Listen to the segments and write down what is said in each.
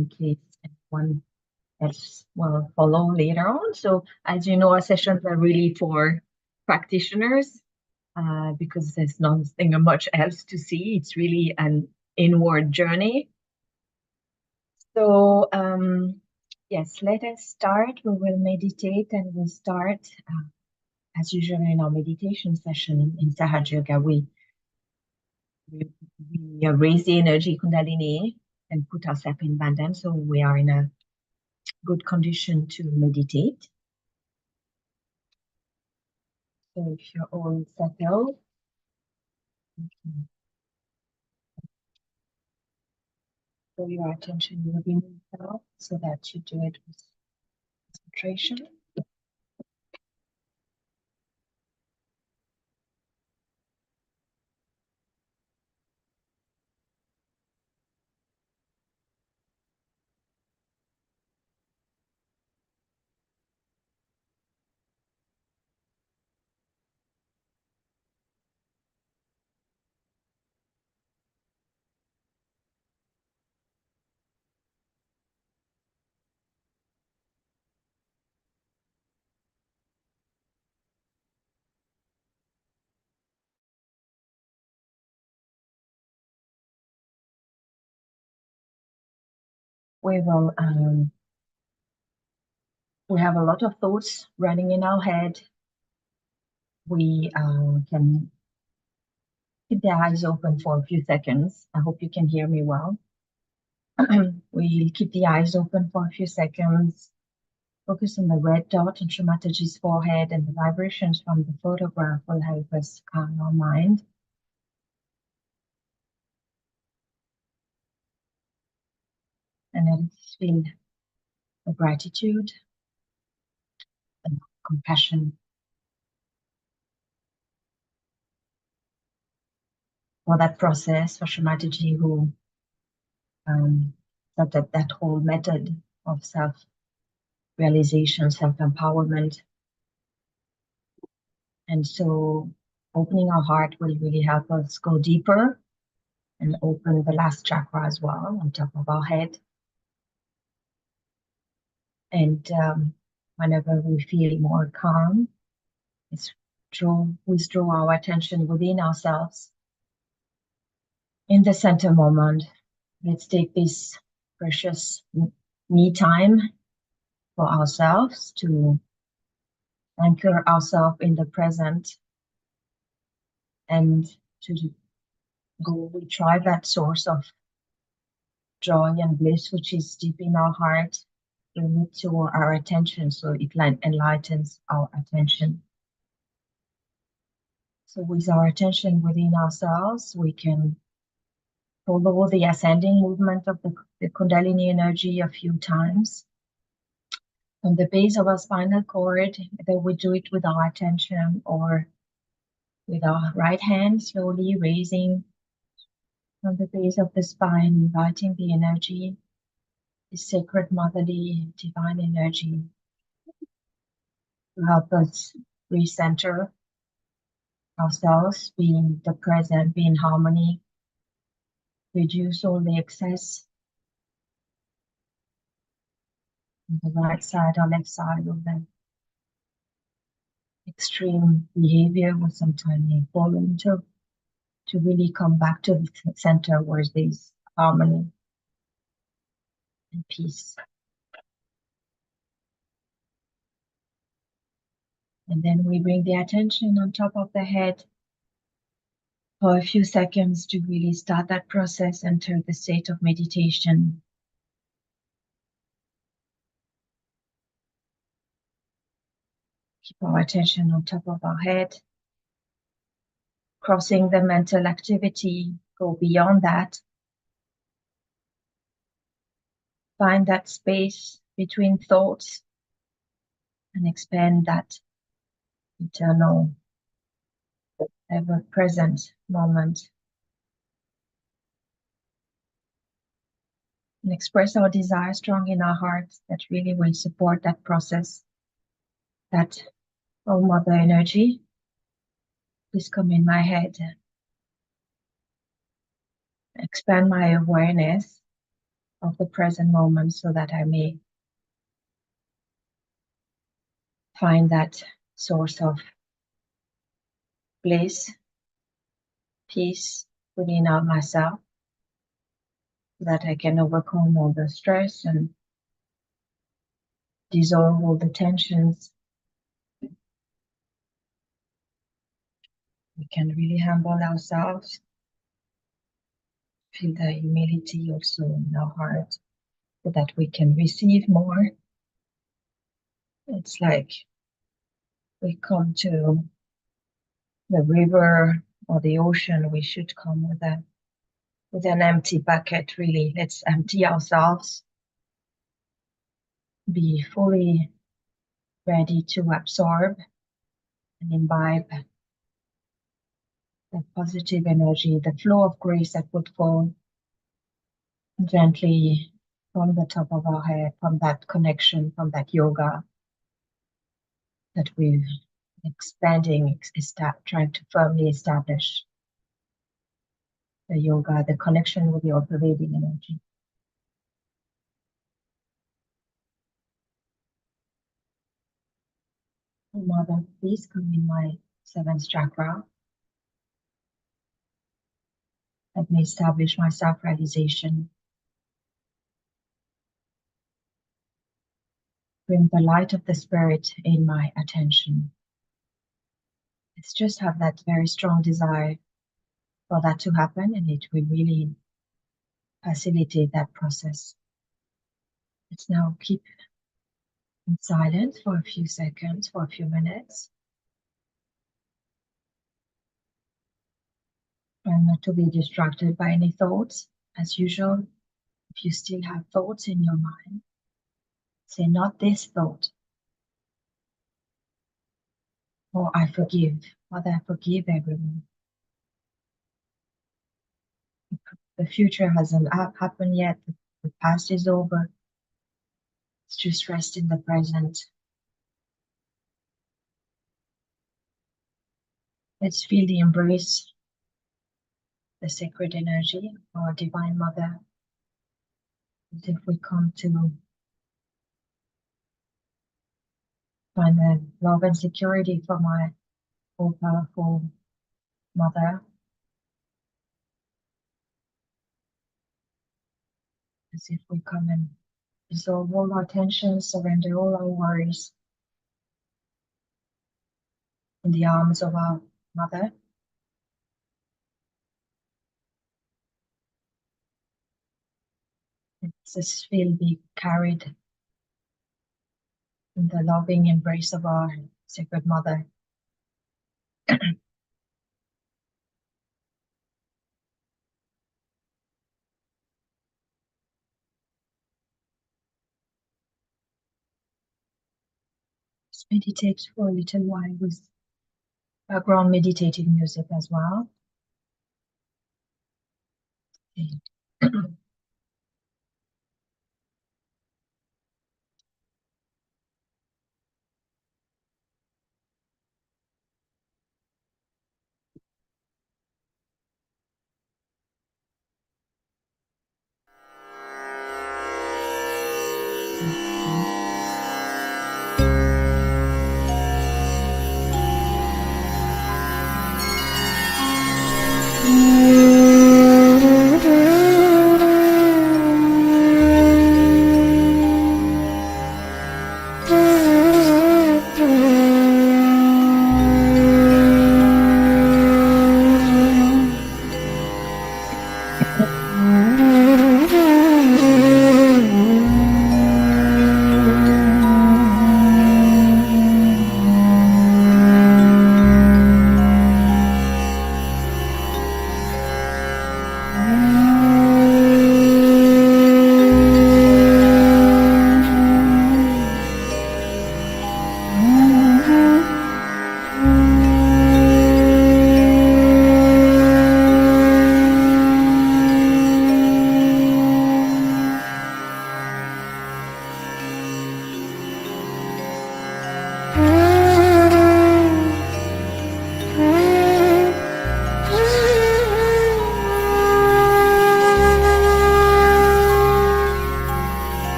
in case anyone else will follow later on. So as you know, our sessions are really for practitioners because there's nothing much else to see. It's really an inward journey. So yes, let us start. We will meditate, and we'll start as usual in our meditation session in Sahaja Yoga. We raise the energy Kundalini and put ourselves in bandhan, so we are in a good condition to meditate. So if you're all settled, draw your attention within yourself so that you do it with concentration. We have a lot of thoughts running in our head. We can keep the eyes open for a few seconds. I hope you can hear me well. We keep the eyes open for a few seconds. Focus on the red dot on Mataji's forehead, and the vibrations from the photograph will help us calm our mind. And then feel the gratitude and compassion for that process, for Mataji, who that whole method of self-realization, self-empowerment. And so opening our heart will really help us go deeper and open the last chakra as well on top of our head. And whenever we feel more calm, withdraw our attention within ourselves. In the center moment, let's take this precious me time for ourselves to anchor ourselves in the present and to go retrieve that source of joy and bliss which is deep in our heart. Bring it to our attention so it enlightens our attention. So with our attention within ourselves, we can follow the ascending movement of the Kundalini energy a few times. From the base of our spinal cord, either we do it with our attention or with our right hand, slowly raising from the base of the spine, inviting the energy, the sacred motherly divine energy, to help us recenter ourselves, be in the present, be in harmony, reduce all the excess on the right side or left side of the extreme behavior we sometimes may fall into, to really come back to the center where there's harmony and peace. And then we bring the attention on top of the head for a few seconds to really start that process, enter the state of meditation. Keep our attention on top of our head, crossing the mental activity, go beyond that. Find that space between thoughts and expand that eternal, ever-present moment. And express our desire strong in our hearts that really will support that process, that oh mother energy, please come in my head, expand my awareness of the present moment so that I may find that source of bliss, peace within myself, so that I can overcome all the stress and dissolve all the tensions. We can really humble ourselves, feel the humility also in our heart, so that we can receive more. It's like we come to the river or the ocean, we should come with an empty bucket, really. Let's empty ourselves, be fully ready to absorb and imbibe the positive energy, the flow of grace that would fall gently from the top of our head, from that connection, from that yoga that we're expanding, trying to firmly establish the yoga, the connection with the all-pervading energy. Oh, Mother, please come in my seventh chakra. Let me establish my self-realization. Bring the light of the Spirit in my attention. Let's just have that very strong desire for that to happen, and it will really facilitate that process. Let's now keep in silence for a few seconds, for a few minutes. Try not to be distracted by any thoughts. As usual, if you still have thoughts in your mind, say not this thought. Or I forgive. Father, I forgive everyone. The future hasn't happened yet. The past is over. Let's just rest in the present. Let's feel the embrace, the sacred energy of our Divine Mother. As if we come to find the love and security from my all-powerful Mother. As if we come and dissolve all our tensions, surrender all our worries in the arms of our Mother. Let's just feel be carried in the loving embrace of our Sacred Mother. Just meditate for a little while with background meditative music as well. Okay.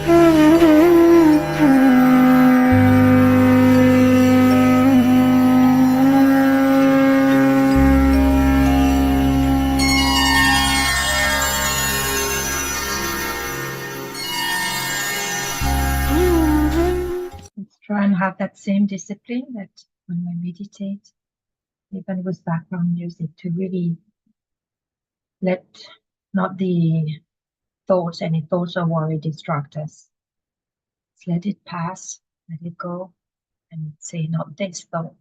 Try and have that same discipline that when we meditate, even with background music, to really let not the thoughts, any thoughts or worry distract us. Just let it pass, let it go, and say, not this thought.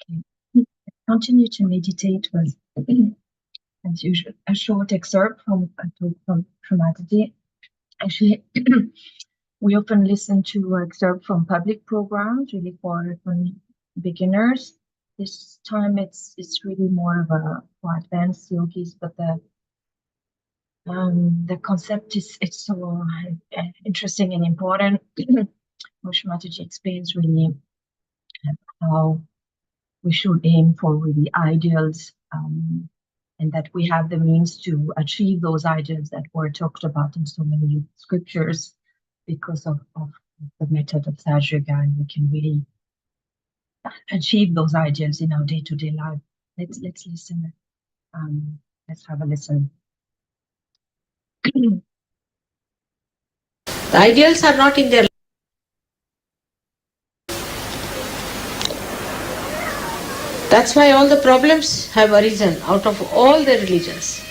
Okay. Continue to meditate with, as usual, a short excerpt from Matt's. Actually, we often listen to excerpts from public programs, really for beginners. This time, it's really more of a for advanced yogis, but the concept it's so interesting and important. Mataji explains really how we should aim for really ideals, and that we have the means to achieve those ideals that were talked about in so many scriptures because of the method of Sahaja, and we can really achieve those ideals in our day-to-day life. Let's listen. Let's have a listen. The ideals are not in their. That's why all the problems have arisen out of all the religions.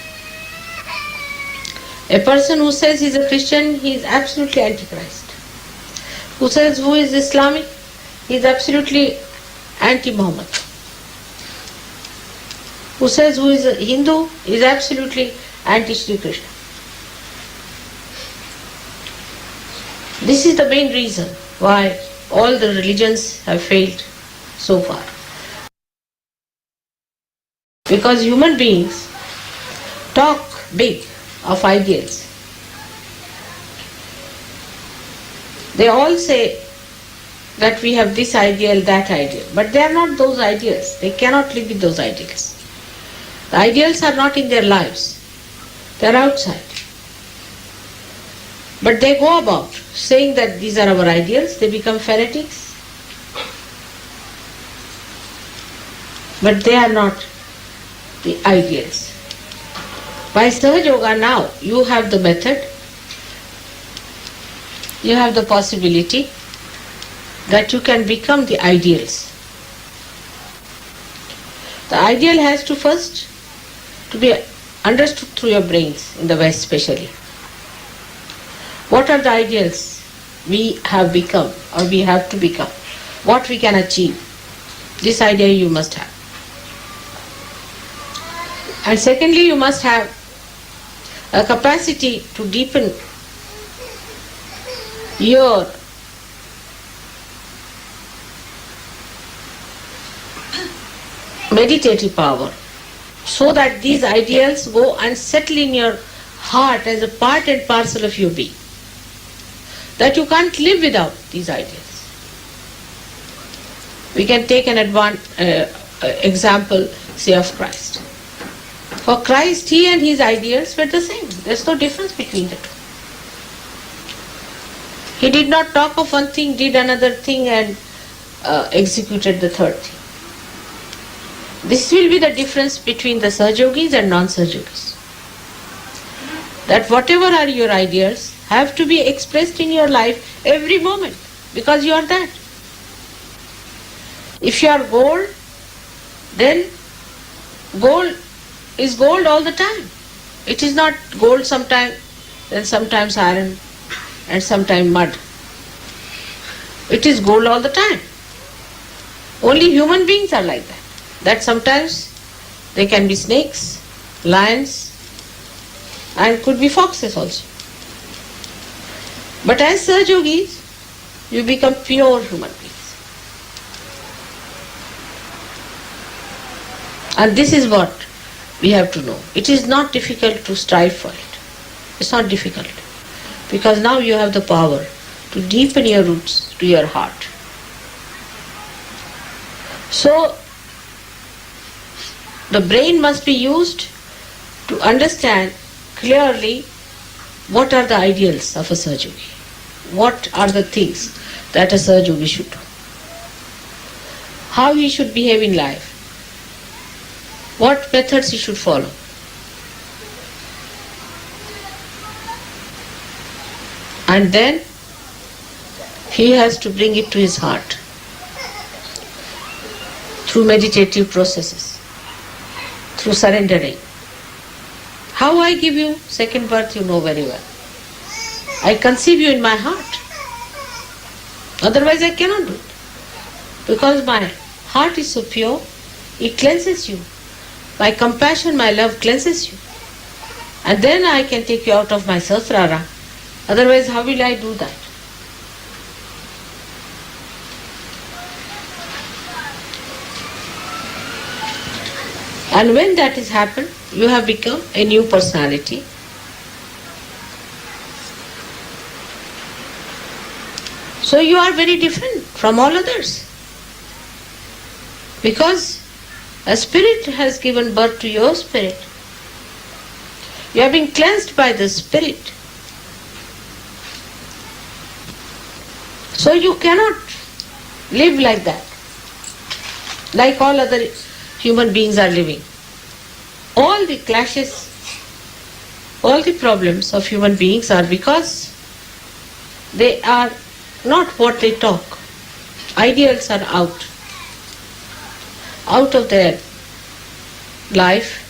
A person who says he is a Christian, he is absolutely antichrist. Who says who is Islamic, he is absolutely anti-Muhammad. Who says who is a Hindu, is absolutely anti-Shri Krishna. This is the main reason why all the religions have failed so far. Because human beings talk big of ideals. They all say that we have this ideal, that ideal, but they are not those ideals. They cannot live with those ideals. The ideals are not in their lives. They are outside. But they go about saying that these are our ideals. They become fanatics. But they are not the ideals. By Sahaja Yoga now, you have the method, you have the possibility that you can become the ideals. The ideal has to first to be understood through your brains, in the West especially. What are the ideals we have become or we have to become? What we can achieve? This idea you must have. And secondly, you must have a capacity to deepen your meditative power so that these ideals go and settle in your heart as a part and parcel of your being. That you can't live without these ideals. We can take an example, say, of Christ. For Christ, he and his ideals were the same. There's no difference between the two. He did not talk of one thing, did another thing, and executed the third thing. This will be the difference between the Sahaja Yogis and non-Sahaja Yogis. That whatever are your ideals have to be expressed in your life every moment, because you are that. If you are gold, then gold is gold all the time. It is not gold sometimes, then sometimes iron, and sometimes mud. It is gold all the time. Only human beings are like that. That sometimes they can be snakes, lions, and could be foxes also. But as Sahaja Yogis, you become pure human beings. And this is what we have to know. It is not difficult to strive for it. It's not difficult. Because now you have the power to deepen your roots to your heart. So, the brain must be used to understand clearly what are the ideals of a Sahaja Yogi. What are the things that a Sahaja Yogi should do. How he should behave in life. What methods he should follow. And then he has to bring it to his heart through meditative processes, through surrendering. How I give you second birth, you know very well. I conceive you in my heart. Otherwise I cannot do it. Because my heart is so pure, it cleanses you. My compassion, my love cleanses you. And then I can take you out of my sahasrara. Otherwise, how will I do that? And when that has happened, you have become a new personality. So you are very different from all others. Because a spirit has given birth to your spirit. You have been cleansed by the spirit. So you cannot live like that, like all other human beings are living. All the clashes, all the problems of human beings are because they are not what they talk. Ideals are out of their life.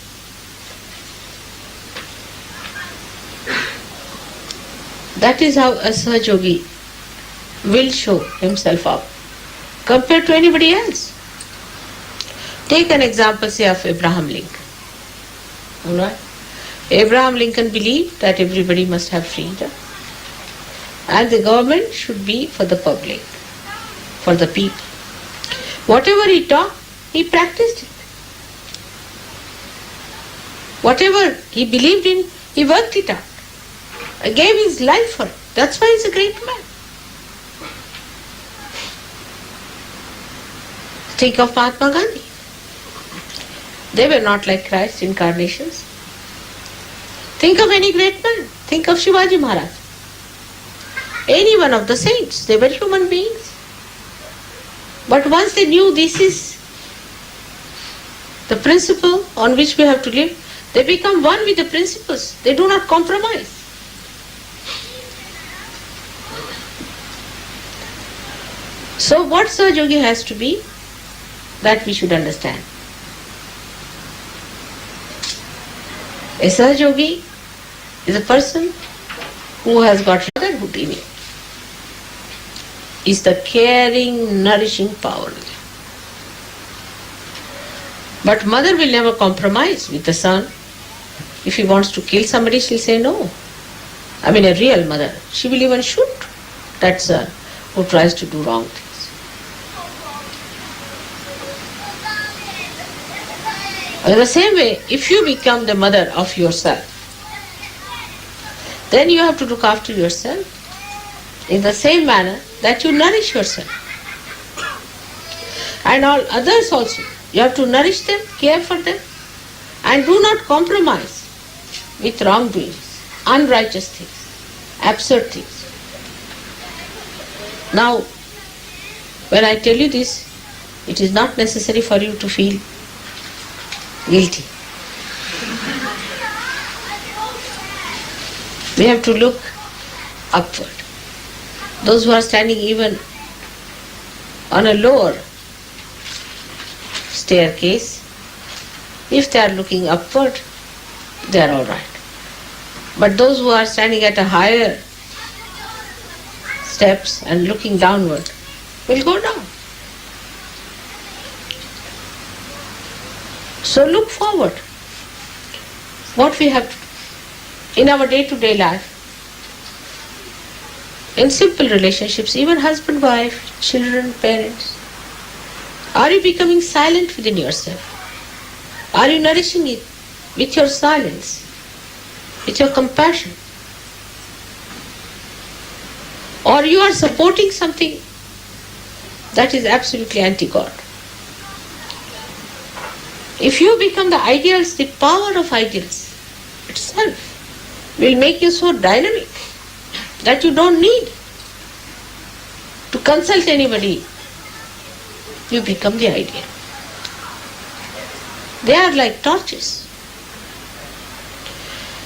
That is how a Sahaja yogi will show himself up compared to anybody else. Take an example, say, of Abraham Lincoln. Alright? Abraham Lincoln believed that everybody must have freedom and the government should be for the public, for the people. Whatever he taught, he practiced it. Whatever he believed in, he worked it out. He gave his life for it. That's why he's a great man. Think of Mahatma Gandhi. They were not like Christ incarnations. Think of any great man. Think of Shivaji Maharaj. Any one of the saints. They were human beings. But once they knew this is the principle on which we have to live, they become one with the principles. They do not compromise. So what Sahaja Yogi has to be, that we should understand. A Sahaja Yogi is a person who has got motherhood in him. Is the caring, nourishing power. But mother will never compromise with the son. If he wants to kill somebody, she'll say no. I mean, a real mother. She will even shoot that son who tries to do wrong things. In the same way, if you become the mother of yourself, then you have to look after yourself in the same manner that you nourish yourself. And all others also. You have to nourish them, care for them, and do not compromise with wrongdoings, unrighteous things, absurd things. Now, when I tell you this, it is not necessary for you to feel guilty. We have to look upward. Those who are standing even on a lower staircase, if they are looking upward, they are all right. But those who are standing at a higher steps and looking downward will go down. So look forward. What we have to do in our day-to-day life, in simple relationships, even husband, wife, children, parents. Are you becoming silent within yourself? Are you nourishing it with your silence, with your compassion? Or you are supporting something that is absolutely anti-God? If you become the ideals, the power of ideals itself will make you so dynamic that you don't need to consult anybody. You become the ideal. They are like torches.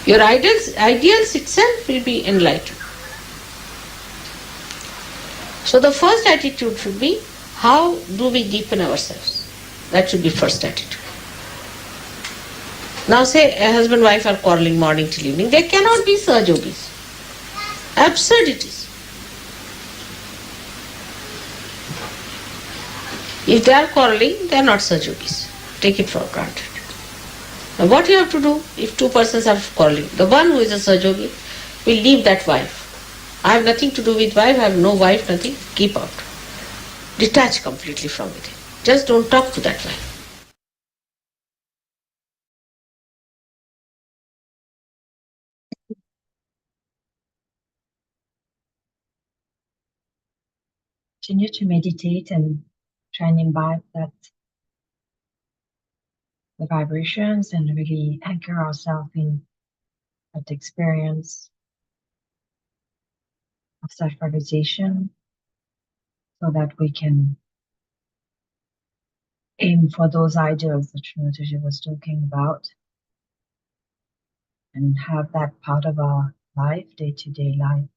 Your ideals itself will be enlightened. So the first attitude should be, how do we deepen ourselves? That should be first attitude. Now say a husband and wife are quarreling morning till evening. They cannot be Sahaja Yogis. Absurdities. If they are quarreling, they are not Sahaja Yogis. Take it for granted. Now what you have to do if two persons are quarreling? The one who is a Sahaja Yogi will leave that wife. I have nothing to do with wife, I have no wife, nothing. Keep out. Detach completely from it. Just don't talk to that wife. Continue to meditate and try and imbibe that the vibrations and really anchor ourselves in that experience of self-realization so that we can aim for those ideals that Shri was talking about and have that part of our life, day-to-day life,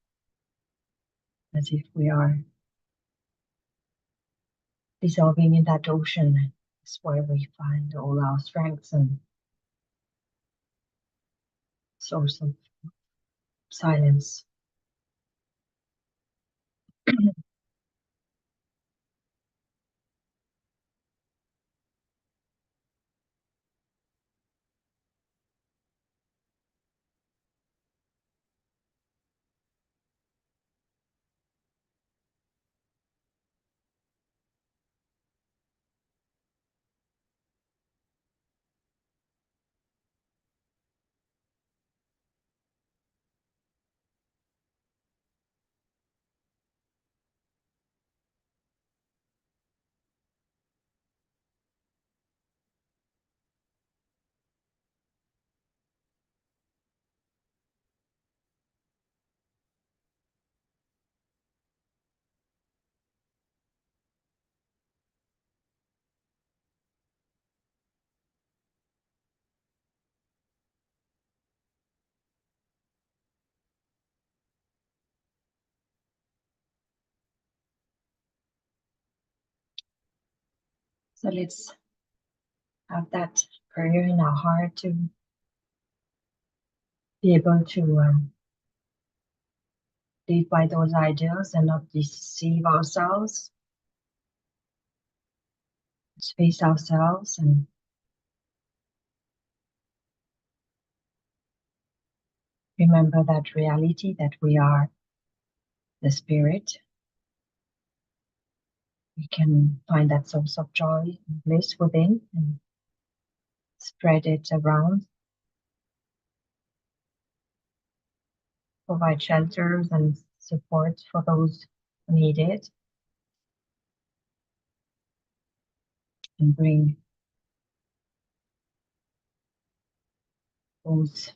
as if we are dissolving in that ocean. It's where we find all our strengths and source of silence. So let's have that prayer in our heart to be able to live by those ideals and not deceive ourselves, space ourselves, and remember that reality that we are the spirit. We can find that source of joy and bliss within and spread it around, provide shelters and support for those who need it, and bring those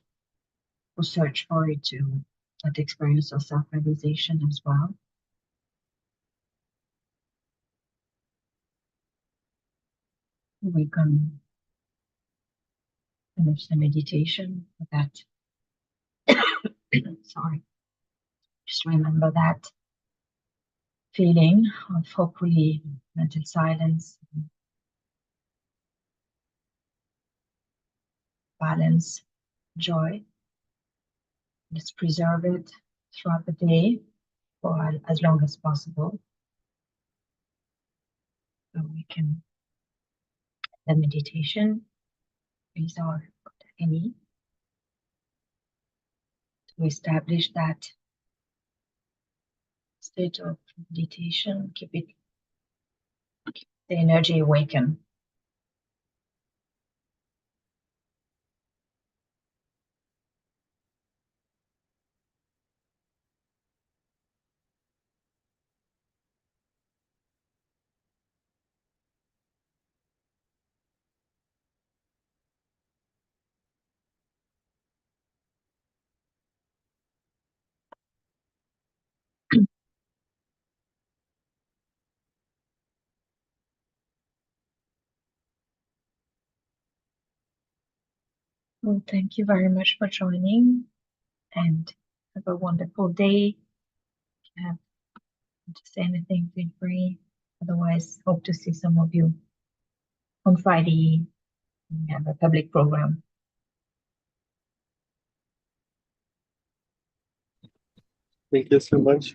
who search for it to that experience of self-realization as well. We can finish the meditation with that. Sorry. Just remember that feeling of hopefully mental silence, balance, joy. Let's preserve it throughout the day for as long as possible. So we can, the meditation is our any to establish that state of meditation, keep the energy awaken. Well, thank you very much for joining and have a wonderful day. If you have to say anything, feel free. Otherwise, hope to see some of you on Friday. We have a public program. Thank you so much.